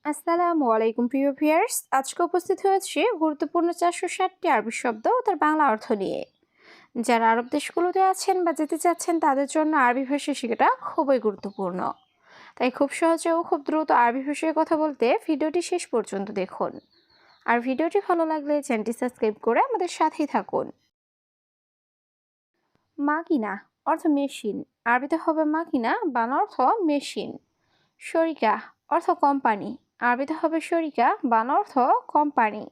আসসালামু আলাইকুম প্রিয় ভিউয়ার্স, আজকে উপস্থিত হয়েছে গুরুত্বপূর্ণ 460টি আরবি শব্দ ও তার বাংলা অর্থ নিয়ে। যারা আরব দেশগুলোতে আছেন বা যেতে চাচ্ছেন তাদের জন্য আরবি ভাষা শেখাটা খুবই গুরুত্বপূর্ণ। তাই খুব সহজে ও খুব দ্রুত আরবি ভাষায় কথা বলতে ভিডিওটি শেষ পর্যন্ত দেখুন। আর ভিডিওটি ভালো লাগলে চ্যানেলটি সাবস্ক্রাইব করে আমাদের সাথেই থাকুন। মাকিনা অর্থ মেশিন, আরবিতে হবে মাকিনা, বাংলা অর্থ মেশিন। শরিকা অর্থ কোম্পানি, আরবিতে হবে শরিকা, বাংলা অর্থ কোম্পানি।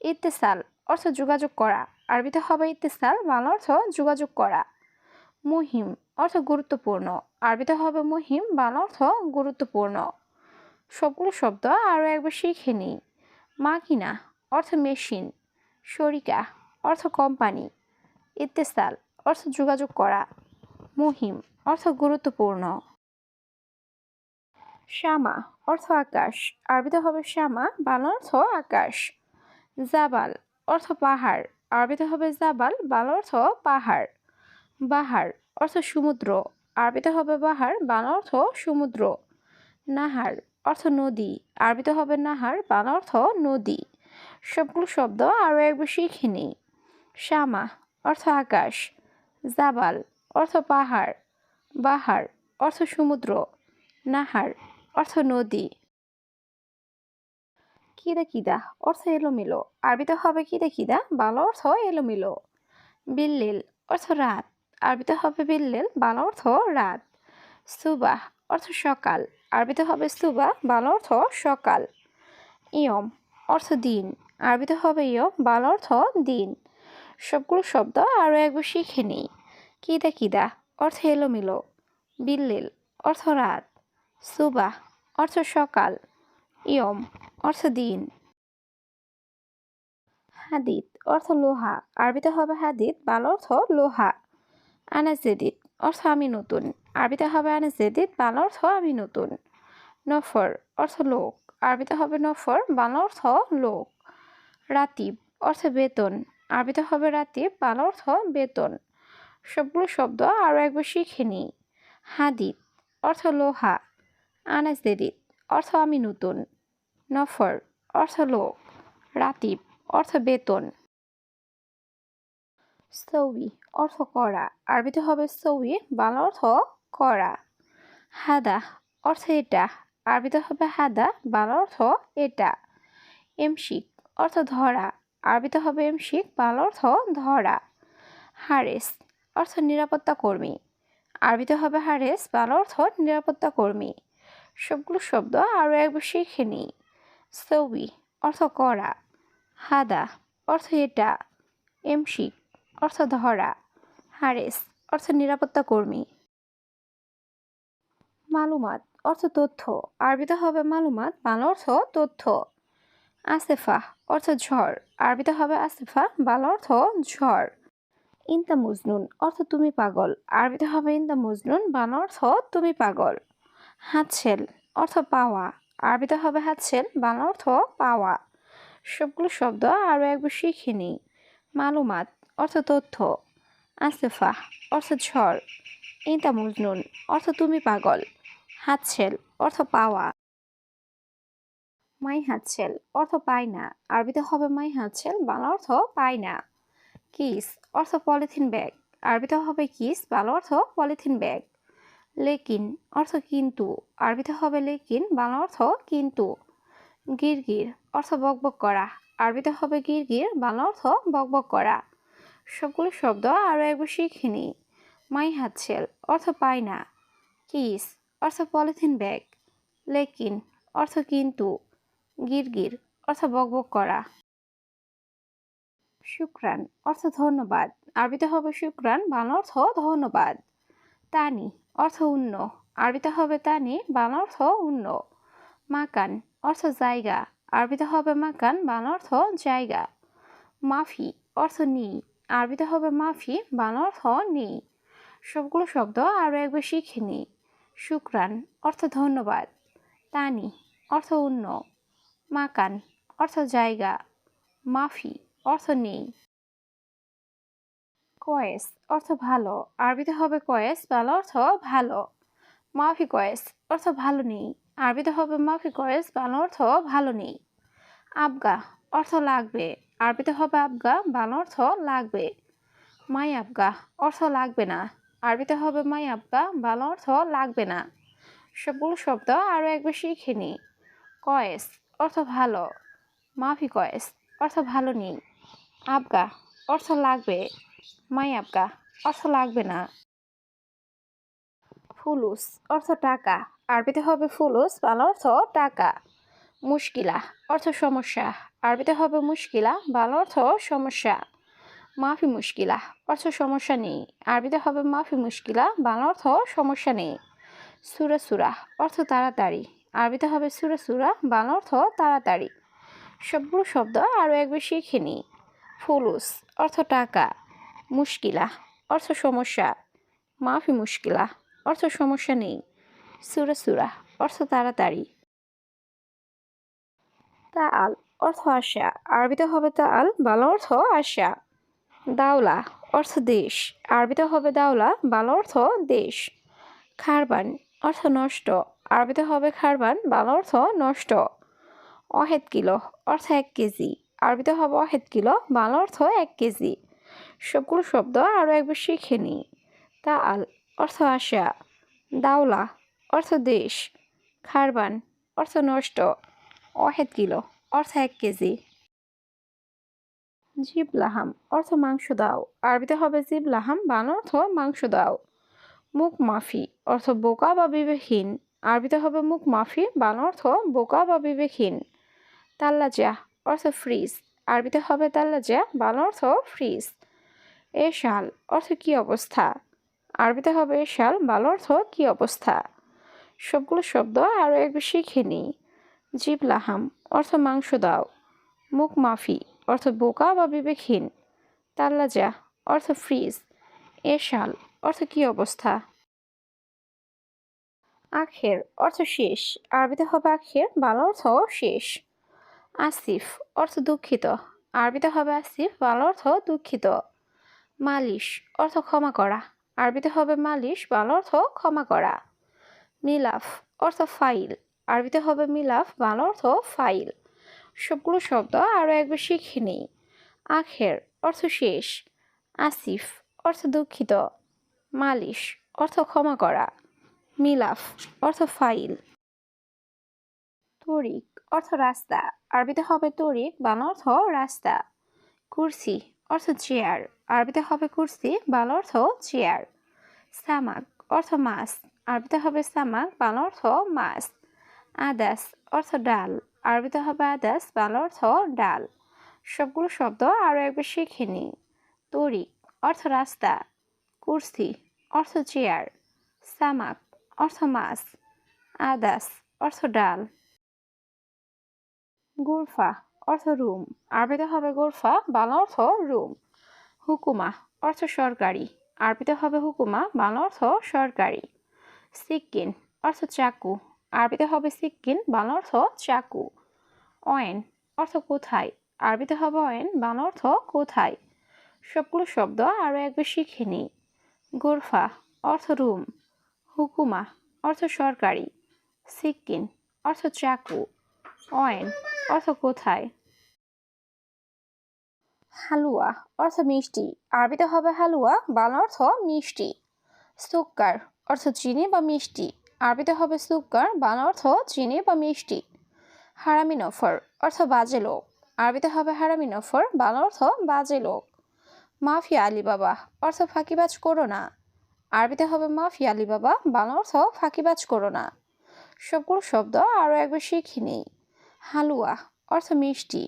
ইত্তেসাল অর্থ যোগাযোগ করা, আরবিতে হবে ইত্তেসাল, বাংলা অর্থ যোগাযোগ করা। মুহিম অর্থ গুরুত্বপূর্ণ, আরবিতে হবে মুহিম, বাংলা অর্থ গুরুত্বপূর্ণ। সবগুলো শব্দ আরও একবার শিখে নিই। মাকিনা অর্থ মেশিন, শরিকা অর্থ কোম্পানি, ইত্তেসাল অর্থ যোগাযোগ করা, মুহিম অর্থ গুরুত্বপূর্ণ। শামা অর্থ আকাশ, আরবিতে হবে শামা, বাংলা অর্থ আকাশ। জাবাল অর্থ পাহাড়, আরবিতে হবে জাবাল, বাংলা অর্থ পাহাড়। বাহার অর্থ সমুদ্র, আরবিতে হবে বাহার, বাংলা অর্থ সমুদ্র। নাহার অর্থ নদী, আরবিতে হবে নাহার, বাংলা অর্থ নদী। সবগুলো শব্দ আরও একবার শিখে নিই। শামা অর্থ আকাশ, জাবাল অর্থ পাহাড়, বাহার অর্থ সমুদ্র, নাহার অর্থ নদী। কিদা কিদা অর্থ এলোমেলো, আরবিতে হবে কিদা কিদা, বাংলা অর্থ এলোমেলো। বিল্লিল অর্থ রাত, আরবিতে হবে বিল্লিল, বাংলা অর্থ রাত। সুবাহ অর্থ সকাল, আরবিতে হবে সুবাহ, বাংলা অর্থ সকাল। ইয়ম অর্থ দিন, আরবিতে হবে ইয়ম, বাংলা অর্থ দিন। সবগুলো শব্দ আরও একবার শিখে নিই। কিদা কিদা অর্থ এলোমেলো, বিল্লিল অর্থ রাত, সুবাহ অর্থ সকাল, ইয়ম অর্থ দিন। হাদিদ অর্থ লোহা, আরবিতে হবে হাদিদ, বাংলা অর্থ লোহা। আনাজেদিদ অর্থ আমি নতুন, আরবিতে হবে আনাজেদিদ, বাংলা অর্থ আমি নতুন। নফর অর্থ লোক, আরবিতে হবে নফর, বাংলা অর্থ লোক। রাতিব অর্থ বেতন, আরবিতে হবে রাতিব, বাংলা অর্থ বেতন। সবগুলো শব্দ আরও একবার শিখে নিই। হাদিদ অর্থ লোহা, আনাজেদিদ অর্থ আমি নতুন, নফর অর্থ লোক, রাতিব অর্থ বেতন। সৌই অর্থ করা, আরবিতে হবে সৌই, বাংলা অর্থ করা। হাদা অর্থ এটা, আরবিতে হবে হাদা, বাংলা অর্থ এটা। এমশিক অর্থ ধরা, আরবিতে হবে এমশিক, বাংলা অর্থ ধরা। হারেস অর্থ নিরাপত্তা কর্মী, আরবিতে হবে হারেস, বাংলা অর্থ নিরাপত্তা কর্মী। সবগুলো শব্দ আরও একবার শিখে নিই। সৌই অর্থ করা, হাদা অর্থ এটা, এমশিক অর্থ ধরা, হারেস অর্থ নিরাপত্তা কর্মী। মালুমাত অর্থ তথ্য, আরবিতে হবে মালুমাত, বাংলা অর্থ তথ্য। আসেফা অর্থ ঝড়, আরবিতে হবে আসেফা, বাংলা অর্থ ঝড়। ইনতা মজনুন অর্থ তুমি পাগল, আরবিতে হবে ইনতা মজনুন, বাংলা অর্থ তুমি পাগল। হাতছেল অর্থ পাওয়া, আরবিতে হবে হাতছেল, বাংলা অর্থ পাওয়া। সবগুলো শব্দ আরও একবার শিখে নিই। মালুমাত অর্থ তথ্য, আসেফা অর্থ ঝড়, ইনতা মজনুন অর্থ তুমি পাগল, হাতছেল অর্থ পাওয়া। মাই হাতছেল অর্থ পায় না, আরবিতে হবে মাই হাতছেল, বাংলা অর্থ পায় না। কিস অর্থ পলিথিন ব্যাগ, আরবিতে হবে কিস, বাংলা অর্থ পলিথিন ব্যাগ। লেকিন অর্থ কিন্তু, আরবিতে হবে লেকিন, বাংলা অর্থ কিন্তু। গিরগির অর্থ বকবক করা, আরবিতে হবে গিরগির, বাংলা অর্থ বকবক করা। সবগুলো শব্দ আরও একবার শিখে নিই। মাই হাতছেল অর্থ পায় না, কিস অর্থ পলিথিন ব্যাগ, লেকিন অর্থ কিন্তু, গিরগির অর্থ বকবক করা। শুক্রান অর্থ ধন্যবাদ, আরবিতে হবে শুক্রান, বাংলা অর্থ ধন্যবাদ। তানি অর্থ অন্য, আরবিতে হবে তানি, বাংলা অর্থ অন্য। মাকান অর্থ জায়গা, আরবিতে হবে মাকান, বাংলা অর্থ জায়গা। মাফি অর্থ নেই, আরবিতে হবে মাফি, বাংলা অর্থ নেই। সবগুলো শব্দ আরও একবার শিখে নিই। শুক্রান অর্থ ধন্যবাদ, তানি অর্থ অন্য, মাকান অর্থ জায়গা, মাফি অর্থ নেই। কয়েস অর্থ ভালো, আরবিতে হবে কয়েস, বাংলা অর্থ ভালো। মাফি কয়েস অর্থ ভালো নেই, আরবিতে হবে মাফি কয়েস, বাংলা অর্থ ভালো নেই। আবগা অর্থ লাগবে, আরবিতে হবে আবগা, বাংলা অর্থ লাগবে। মাই আবগা অর্থ লাগবে না, আরবিতে হবে মাই আবগা, বাংলা অর্থ লাগবে না। সবগুলো শব্দ আরও একবার শিখে নিই। কয়েস অর্থ ভালো, মাফি কয়েস অর্থ ভালো নেই, আবগা অর্থ লাগবে, মাই আবগা অর্থ লাগবে না। ফুলুস অর্থ টাকা, আরবিতে হবে ফুলুস, বাংলা অর্থ টাকা। মুশকিলা অর্থ সমস্যা, আরবিতে হবে মুশকিলা, বাংলা অর্থ সমস্যা। মাফি মুশকিলা অর্থ সমস্যা নেই, আরবিতে হবে মাফি মুশকিলা, বাংলা অর্থ সমস্যা নেই। সুরা সুরা অর্থ তাড়াতাড়ি, আরবিতে হবে সুরা সুরা, বাংলা অর্থ তাড়াতাড়ি। সবগুলো শব্দ আরও একবার শিখে নিই। ফুলুস অর্থ টাকা, মুশকিলা অর্থ সমস্যা, মাফি মুশকিলা অর্থ সমস্যা নেই, সুরা সুরা অর্থ তাড়াতাড়ি। তাআল অর্থ আশা, আরবিতে হবে তাআল, বাংলা অর্থ আশা। দাওলা অর্থ দেশ, আরবিতে হবে দাওলা, বাংলা অর্থ দেশ। খারবান অর্থ নষ্ট, আরবিতে হবে খারবান, বাংলা অর্থ নষ্ট। অহেদ কিলো অর্থ 1 কেজি, আরবিতে হবে অহেদ কিলো, বাংলা অর্থ 1 কেজি। সবগুলো শব্দ আরও একবার শিখে নিই। তাআল অর্থ আশা, দাওলা অর্থ দেশ, খারবান অর্থ নষ্ট, অহেদ কিলো অর্থ 1 কেজি। জিব লাহাম অর্থ মাংস দাও, আরবিতে হবে জিব লাহাম, বাংলা অর্থ মাংস দাও। মুখ মাফি অর্থ বোকা বা বিবেকহীন, আরবিতে হবে মুখ মাফি, বাংলা অর্থ বোকা বা বিবেকহীন। তাল্লাজা অর্থ ফ্রিজ, আরবিতে হবে তাল্লাজা, বাংলা অর্থ ফ্রিজ। এ শাল অর্থ কী অবস্থা, আরবিতে হবে এ শাল, বাংলা অর্থ কী অবস্থা। সবগুলো শব্দ আরও একবার শিখে নিই। জিব লাহাম অর্থ মাংস দাও, মুখ মাফি অর্থ বোকা বা বিবেকহীন, তাল্লাজা অর্থ ফ্রিজ, এ শাল অর্থ কী অবস্থা। আখের অর্থ শেষ, আরবিতে হবে আখের, বাংলা অর্থ শেষ। আসিফ অর্থ দুঃখিত, আরবিতে হবে আসিফ, বাংলা অর্থ দুঃখিত। মালিশ অর্থ ক্ষমা করা, আরবিতে হবে মালিশ, বাংলা অর্থ ক্ষমা করা। মিলাফ অর্থ ফাইল, আরবিতে হবে মিলাফ, বাংলা অর্থ ফাইল। সবগুলো শব্দ আরও একবার শিখে নিই। আখের অর্থ শেষ, আসিফ অর্থ দুঃখিত, মালিশ অর্থ ক্ষমা করা, মিলাফ অর্থ ফাইল। তরিক অর্থ রাস্তা, আরবিতে হবে তরিক, বাংলা অর্থ রাস্তা। কুরসি অর্থ চেয়ার, আরবিতে হবে কুরসি, বাংলা অর্থ চেয়ার। সামাক অর্থ মাছ, আরবিতে হবে সামাক, বাংলা অর্থ মাছ। আদাস অর্থ ডাল, আরবিতে হবে আদাস, বাংলা অর্থ ডাল। সবগুলো শব্দ আরও একবার শিখে নিই। তরিক অর্থ রাস্তা, কুরসি অর্থ চেয়ার, সামাক অর্থ মাছ, আদাস অর্থ ডাল। গুরফা অর্থ রুম, আরবিতে হবে গুরফা, বাংলা অর্থ রুম। হুকুমা অর্থ সরকারি, আরবিতে হবে হুকুমা, বাংলা অর্থ সরকারি। সিক্কিন অর্থ চাকু, আরবিতে হবে সিক্কিন, বাংলা অর্থ চাকু। অয়েন অর্থ কোথায়, আরবিতে হবে অয়েন, বাংলা অর্থ কোথায়। সবগুলো শব্দ আরও একবার শিখে নিই। গুরফা অর্থ রুম, হুকুমা অর্থ সরকারি, সিক্কিন অর্থ চাকু, অয়েন অর্থ কোথায়। হালুয়া অর্থ মিষ্টি, আরবিতে হবে হালুয়া, বাংলা অর্থ মিষ্টি। সুক্কার অর্থ চিনি বা মিষ্টি, আরবিতে হবে সুক্কার, বাংলা অর্থ চিনি বা মিষ্টি। হারামি নফর অর্থ বাজে লোক, আরবিতে হবে হারামি নফর, বাংলা অর্থ বাজে লোক। মাফিয়া আলিবাবা অর্থ ফাঁকিবাজ করো না, আরবিতে হবে মাফিয়া আলিবাবা, বাংলা অর্থ ফাঁকিবাজ করো না। সবগুলো শব্দ আরও একবার শিখে নিই। হালুয়া অর্থ মিষ্টি,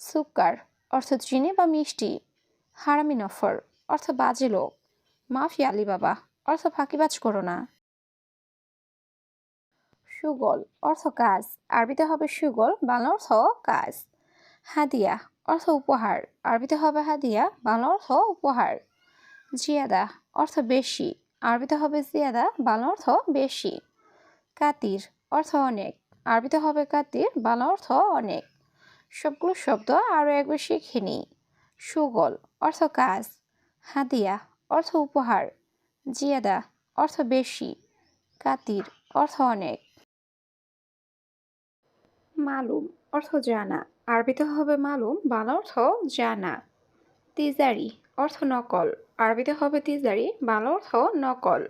সুক্কার অর্থ চিনি বা মিষ্টি, হারামি নফর অর্থ বাজে লোক, মাফিয়া আলিবাবা অর্থ ফাঁকিবাজ করো না। সুগল অর্থ কাজ, আরবিতে হবে সুগল, বাংলা অর্থ কাজ। হাদিয়া অর্থ উপহার, আরবিতে হবে হাদিয়া, বাংলা অর্থ উপহার। জিয়াদা অর্থ বেশি, আরবিতে হবে জিয়াদা, বাংলা অর্থ বেশি। কাতির অর্থ অনেক, আরবিতে হবে কাতির, বাংলা অর্থ অনেক। সবগুলো শব্দ আরও একবার শিখে নিই। সুগল অর্থ কাজ, হাদিয়া অর্থ উপহার, জিয়াদা অর্থ বেশি, কাতির অর্থ অনেক। মালুম অর্থ জানা, আরবিতে হবে মালুম, বাংলা অর্থ জানা। তিজারি অর্থ নকল, আরবিতে হবে তিজারি, বাংলা অর্থ নকল।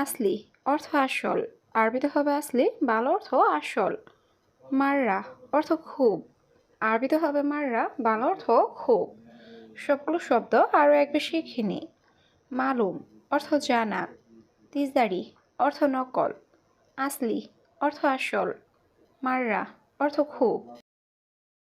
আসলি অর্থ আসল, আরবিতে হবে আসলি, বাংলা অর্থ আসল। মাররা অর্থ খুব, আরবিতে হবে মাররা, বাংলা অর্থ খুব। সবগুলো শব্দ আরও একবার শিখে নিই। মালুম অর্থ জানা, তিজারি অর্থ নকল, আসলি অর্থ আসল, মাররা অর্থ খুব।